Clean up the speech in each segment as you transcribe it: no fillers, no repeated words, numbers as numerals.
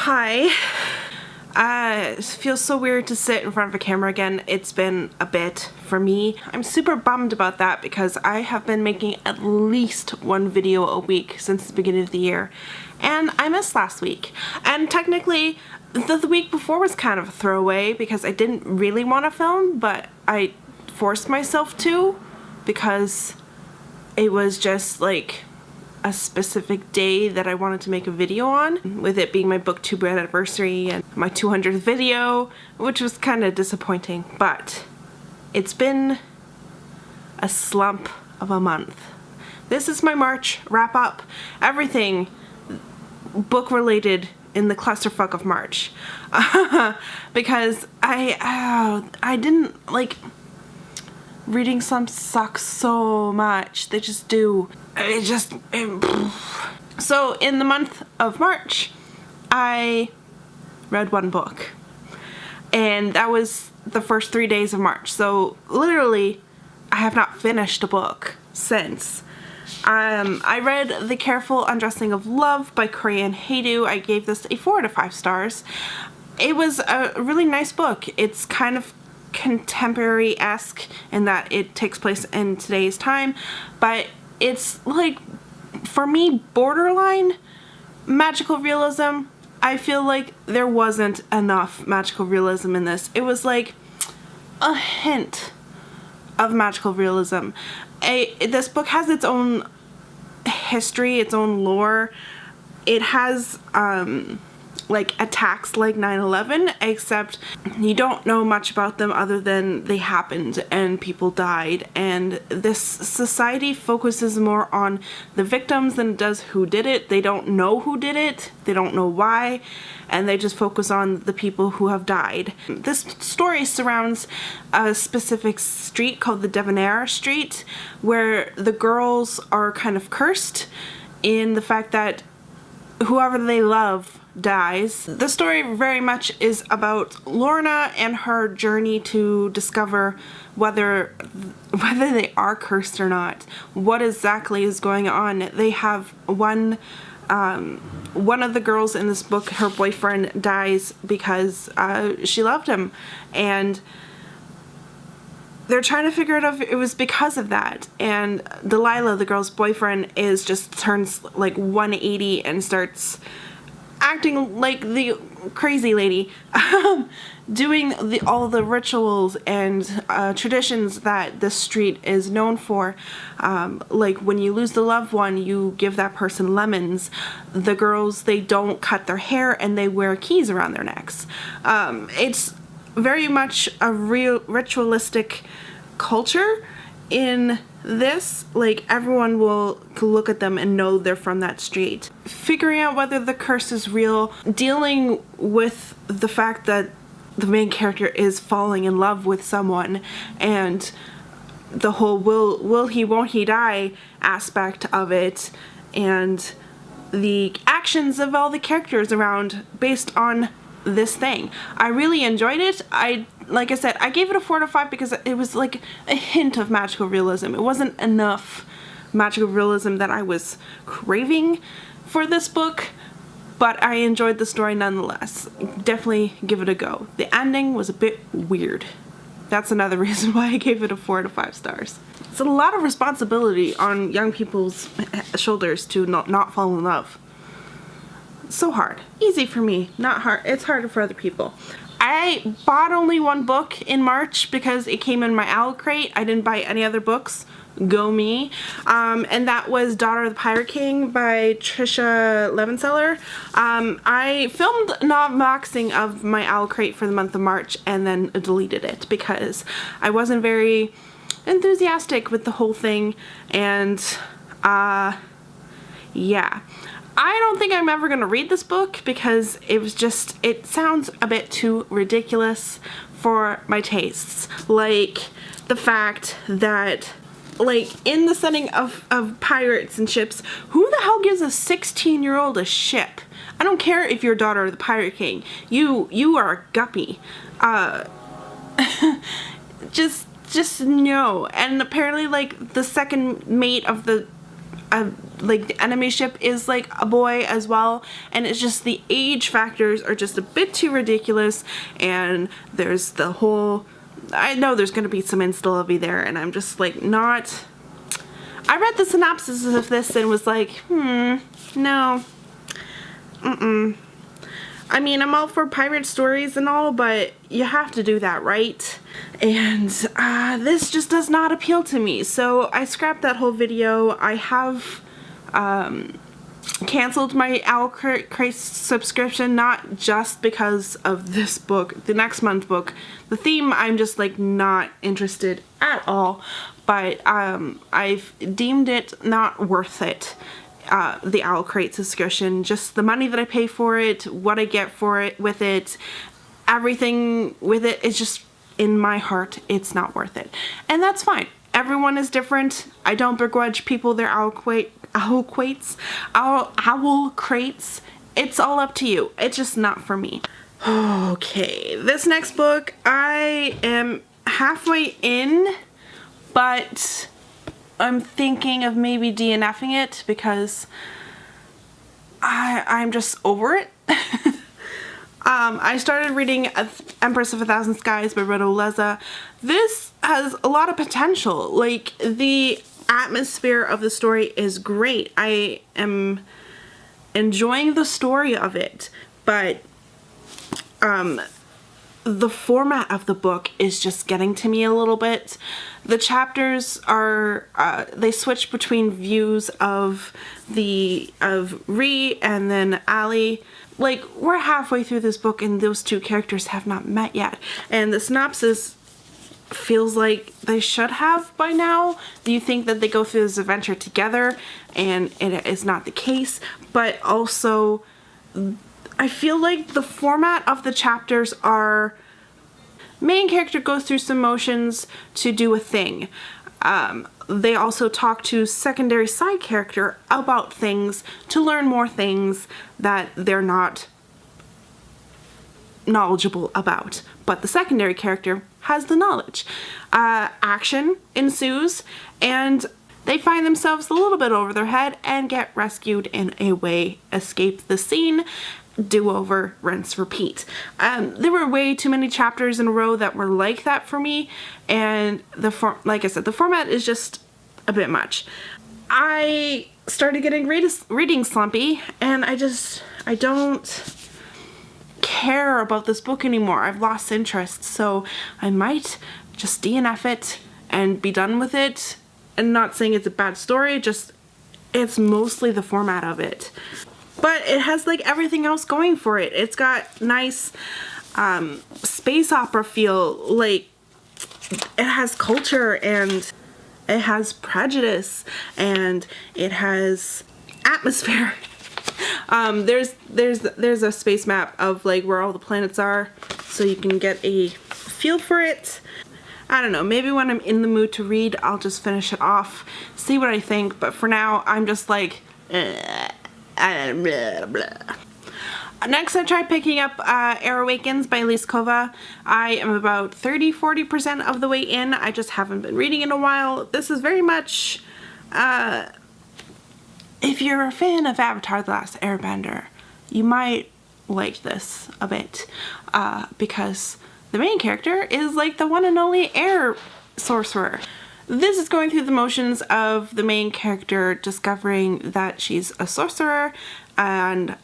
Hi. It feels so weird to sit in front of a camera again. It's been a bit for me. I'm super bummed about that because I have been making at least one video a week since the beginning of the year. And I missed last week. And technically, the week before was kind of a throwaway because I didn't really want to film, but I forced myself to because it was just like a specific day that I wanted to make a video on, with it being my booktube anniversary and my 200th video, which was kind of disappointing, but it's been a slump of a month. This is my March wrap up, everything book related in the clusterfuck of March, because I didn't like. Reading slumps suck so much. They just do. So in the month of March, I read one book. And that was the first 3 days of March. So literally, I have not finished a book since. I read The Careful Undressing of Love by Corianne Haydu. I gave this a 4 out of 5 stars. It was a really nice book. It's kind of contemporary-esque in that it takes place in today's time, but it's like, for me, borderline magical realism. I feel like there wasn't enough magical realism in this. It was like a hint of magical realism. This book has its own history, its own lore. It has like attacks like 9/11, except you don't know much about them other than they happened and people died, and this society focuses more on the victims than it does who did it. They don't know who did it, they don't know why, and they just focus on the people who have died. This story surrounds a specific street called the Debonair Street, where the girls are kind of cursed in the fact that whoever they love dies. The story very much is about Lorna and her journey to discover whether they are cursed or not. What exactly is going on? They have one of the girls in this book, her boyfriend dies because she loved him, and they're trying to figure out if it was because of that. And Delilah, the girl's boyfriend, turns like 180 and starts acting like the crazy lady, doing all the rituals and traditions that this street is known for. Like when you lose the loved one, you give that person lemons. The girls, they don't cut their hair and they wear keys around their necks. It's very much a real ritualistic culture in this. Like, everyone will look at them and know they're from that street. Figuring out whether the curse is real, dealing with the fact that the main character is falling in love with someone, and the whole will he, won't he die aspect of it, and the actions of all the characters around based on this thing. I really enjoyed it. Like I said, I gave it a 4 out of 5 because it was like a hint of magical realism. It wasn't enough magical realism that I was craving for this book, but I enjoyed the story nonetheless. Definitely give it a go. The ending was a bit weird. That's another reason why I gave it a 4 out of 5 stars. It's a lot of responsibility on young people's shoulders to not fall in love. So hard. Easy for me, not hard. It's harder for other people. I bought only one book in March because it came in my owl crate. I didn't buy any other books. Go me. And that was Daughter of the Pirate King by Tricia Levenseller. I filmed an unboxing of my owl crate for the month of March and then deleted it because I wasn't very enthusiastic with the whole thing, and yeah. I don't think I'm ever gonna read this book because it sounds a bit too ridiculous for my tastes. Like, the fact that, like, in the setting of pirates and ships, who the hell gives a 16-year-old a ship? I don't care if you're Daughter of the Pirate King. You are a guppy. Just no. And apparently, like, the second mate of like the enemy ship is like a boy as well, and it's just the age factors are just a bit too ridiculous. And there's the whole, I know there's going to be some insta-lovey there, and I'm just like not. I read the synopsis of this and was like, no, I mean, I'm all for pirate stories and all, but you have to do that right. And this just does not appeal to me. So I scrapped that whole video. I have canceled my Owl Crate subscription, not just because of this book, the next month book. The theme, I'm just like not interested at all, but I've deemed it not worth it. The Owl Crate subscription, just the money that I pay for it, what I get for it with it, everything with it is just, in my heart, it's not worth it. And that's fine. Everyone is different. I don't begrudge people their owl crates. It's all up to you. It's just not for me. Okay, this next book, I am halfway in, but I'm thinking of maybe DNFing it because I'm just over it. I started reading Empress of a Thousand Skies by Ruta Oleza. This has a lot of potential. Like, the atmosphere of the story is great. I am enjoying the story of it, but the format of the book is just getting to me a little bit. The chapters are, they switch between views of Rhi and then Ali. Like, we're halfway through this book and those two characters have not met yet. And the synopsis feels like they should have by now. You think that they go through this adventure together, and it is not the case. But also, I feel like the format of the chapters are, main character goes through some motions to do a thing. They also talk to secondary side character about things to learn more things that they're not knowledgeable about, but the secondary character has the knowledge. Action ensues, and they find themselves a little bit over their head and get rescued in a way, escape the scene, do over, rinse, repeat. There were way too many chapters in a row that were like that for me, and like I said, the format is just a bit much. I started getting reading slumpy, and I don't care about this book anymore. I've lost interest, so I might just DNF it and be done with it. And not saying it's a bad story, just it's mostly the format of it. But it has like everything else going for it. It's got nice space opera feel, like it has culture and it has prejudice and it has atmosphere. There's a space map of like where all the planets are, so you can get a feel for it. I don't know, maybe when I'm in the mood to read, I'll just finish it off, see what I think, but for now, I'm just like, blah, blah. Next, I tried picking up Air Awakens by Elise Kova. I am about 30-40% of the way in. I just haven't been reading in a while. This is very much, if you're a fan of Avatar: The Last Airbender, you might like this a bit, because the main character is like the one and only air sorcerer. This is going through the motions of the main character discovering that she's a sorcerer and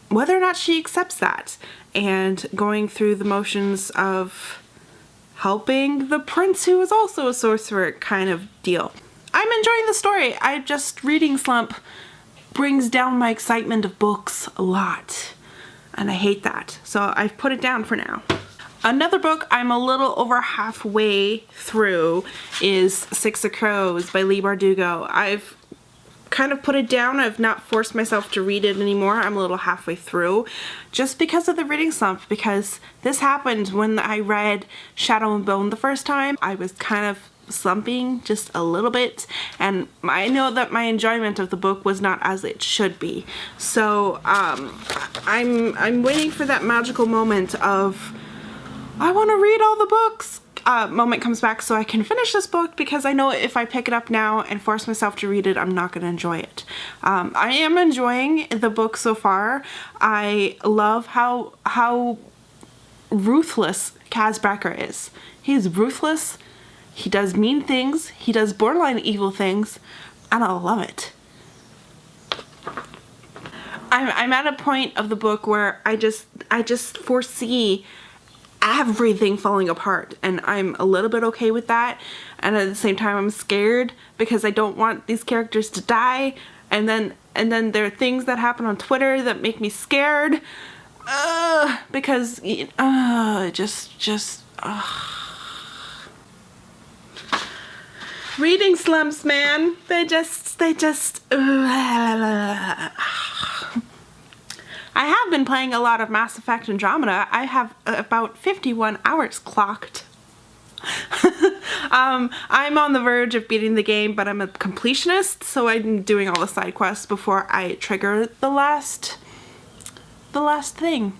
whether or not she accepts that, and going through the motions of helping the prince who is also a sorcerer kind of deal. I'm enjoying the story. Reading slump brings down my excitement of books a lot, and I hate that. So I've put it down for now. Another book I'm a little over halfway through is Six of Crows by Leigh Bardugo. I've kind of put it down. I've not forced myself to read it anymore. I'm a little halfway through just because of the reading slump, because this happened when I read Shadow and Bone the first time. I was kind of slumping just a little bit, and I know that my enjoyment of the book was not as it should be. So I'm waiting for that magical moment of I want to read all the books. moment comes back so I can finish this book, because I know if I pick it up now and force myself to read it, I'm not going to enjoy it. I am enjoying the book so far. I love how ruthless Kaz Brekker is. He's ruthless. He does mean things. He does borderline evil things, and I love it. I'm at a point of the book where I just foresee everything falling apart, and I'm a little bit okay with that, and at the same time I'm scared because I don't want these characters to die, and then there are things that happen on Twitter that make me scared, because reading slumps, man. They just I have been playing a lot of Mass Effect Andromeda. I have about 51 hours clocked. I'm on the verge of beating the game, but I'm a completionist, so I'm doing all the side quests before I trigger the last thing.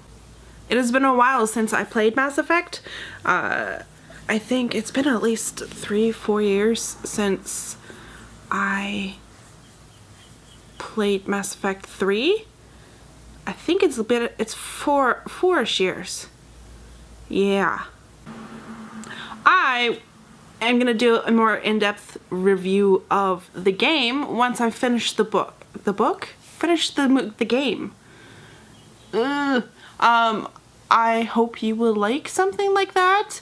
It has been a while since I played Mass Effect. I think it's been at least 3-4 years since I played Mass Effect 3. I think it's four-ish years. Yeah. I am gonna do a more in-depth review of the game once I finish the book. The book? Finish the game. I hope you will like something like that.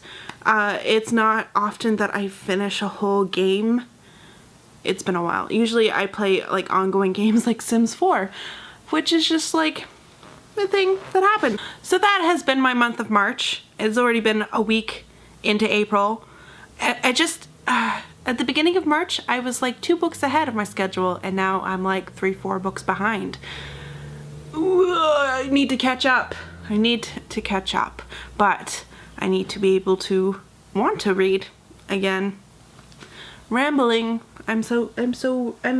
It's not often that I finish a whole game. It's been a while. Usually I play like ongoing games like Sims 4, which is just like the thing that happened. So that has been my month of March. It's already been a week into April. I just, at the beginning of March, I was like 2 books ahead of my schedule, and now I'm like 3-4 books behind. I need to catch up. I need to catch up, but I need to be able to want to read again. Rambling. I'm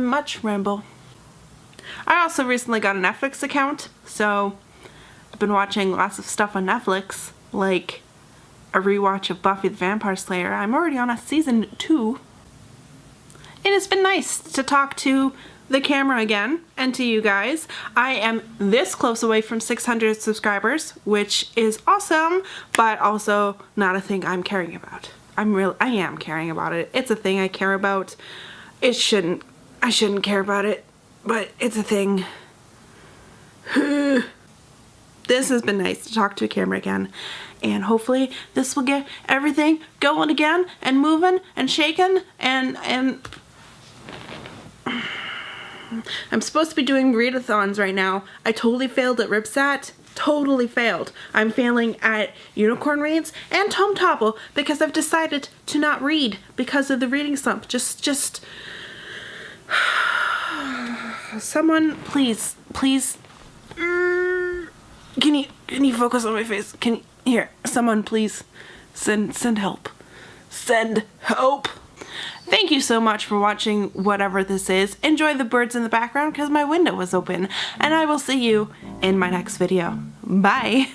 much ramble. I also recently got a Netflix account, so I've been watching lots of stuff on Netflix, like a rewatch of Buffy the Vampire Slayer. I'm already on season 2. It has been nice to talk to the camera again and to you guys. I am this close away from 600 subscribers, which is awesome, but also not a thing I'm caring about. I am caring about it. It's a thing I care about. I shouldn't care about it, but it's a thing. This has been nice to talk to a camera again, and hopefully this will get everything going again and moving and shaking, and I'm supposed to be doing readathons right now. I totally failed at Ripsat. Totally failed. I'm failing at Unicorn Reads and Tome Topple because I've decided to not read because of the reading slump. Just someone please can you focus on my face? Someone please send help. Send help. Thank you so much for watching whatever this is. Enjoy the birds in the background because my window was open, and I will see you in my next video. Bye.